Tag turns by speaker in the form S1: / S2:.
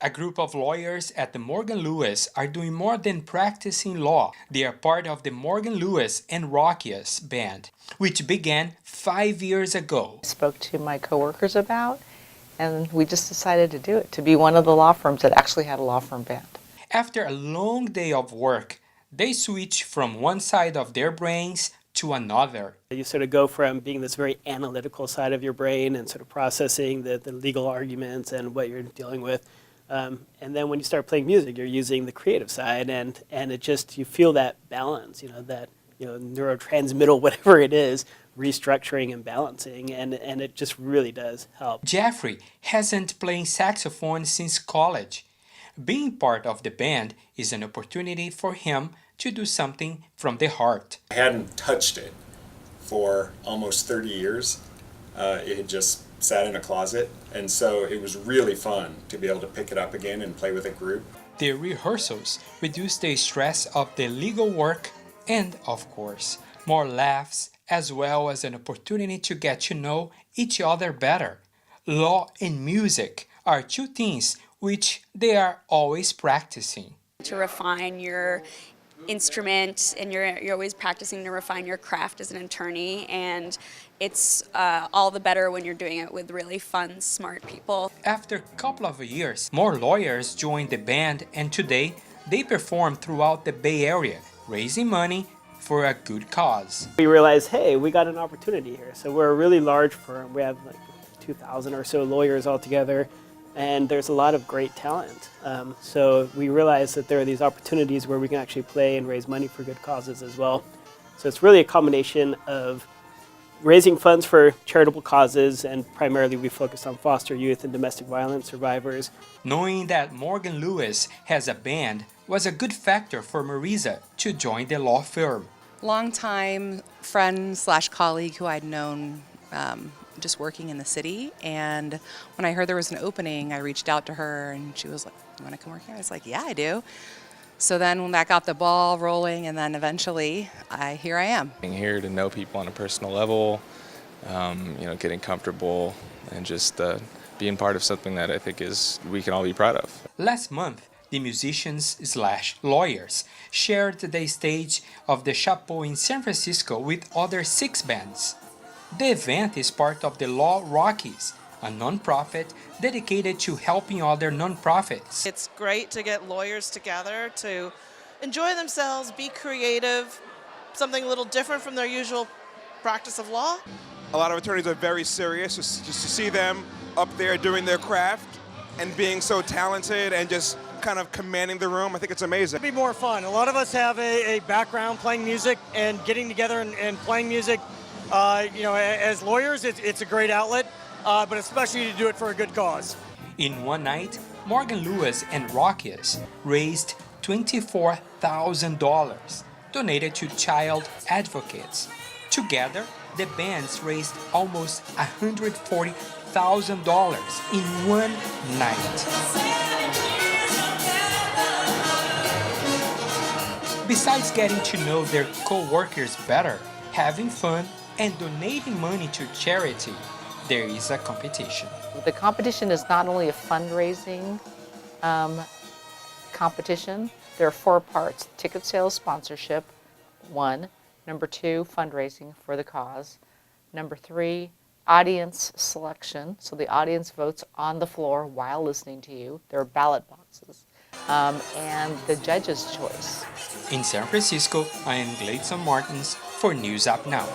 S1: A group of lawyers at the Morgan Lewis are doing more than practicing law. They are part of the Morgan Lewis and Rockius band, which began 5 years ago.
S2: I spoke to my coworkers about, and we just decided to do it, to be one of the law firms that actually had a law firm band.
S1: After a long day of work, they switch from one side of their brains to another.
S3: You sort of go from being this very analytical side of your brain and sort of processing the legal arguments and what you're dealing with. And then when you start playing music, you're using the creative side, and it just, you feel that balance, that neurotransmittal, whatever it is, restructuring and balancing, and it just really does help.
S1: Jeffrey hasn't played saxophone since college. Being part of the band is an opportunity for him to do something from the heart.
S4: I hadn't touched it for almost 30 years. It had just sat in a closet, and so it was really fun to be able to pick it up again and play with a group.
S1: The rehearsals reduce the stress of the legal work and, of course, more laughs, as well as an opportunity to get to know each other better. Law and music are two things which they are always practicing.
S5: To refine your instrument, and you're always practicing to refine your craft as an attorney, and it's all the better when you're doing it with really fun, smart people.
S1: After a couple of years, more lawyers joined the band, and today they perform throughout the Bay Area, raising money for a good cause.
S3: We realized, hey, we got an opportunity here. So we're a really large firm. We have like 2,000 or so lawyers altogether, and there's a lot of great talent. So we realized that there are these opportunities where we can actually play and raise money for good causes as well. So it's really a combination of raising funds for charitable causes, and primarily we focus on foster youth and domestic violence survivors.
S1: Knowing that Morgan Lewis has a band was a good factor for Marisa to join the law firm.
S6: Longtime friend / colleague who I'd known just working in the city, and when I heard there was an opening, I reached out to her, and she was like, "You want to come work here?" I was like, "Yeah, I do." So then when that got the ball rolling, and then eventually, here I am.
S7: Being here to know people on a personal level, getting comfortable, and just being part of something that I think we can all be proud of.
S1: Last month, the musicians / lawyers shared the stage of the Chapeau in San Francisco with other 6 bands. The event is part of the Law Rockies, a nonprofit dedicated to helping other nonprofits.
S8: It's great to get lawyers together to enjoy themselves, be creative, something a little different from their usual practice of law.
S9: A lot of attorneys are very serious. Just to see them up there doing their craft and being so talented and just kind of commanding the room, I think it's amazing.
S10: It'd be more fun. A lot of us have a background playing music, and getting together and playing music, as lawyers, it's a great outlet, but especially to do it for a good cause.
S1: In one night, Morgan Lewis and Rockius raised $24,000 donated to child advocates. Together, the bands raised almost $140,000 in one night. Besides getting to know their co-workers better, having fun, and donating money to charity, there is a competition.
S2: The competition is not only a fundraising competition. There are 4 parts: ticket sales, sponsorship, 1. Number 2, fundraising for the cause. Number 3, audience selection. So the audience votes on the floor while listening to you. There are ballot boxes. And the judge's choice.
S1: In San Francisco, I am Gleison Martins for News Up Now.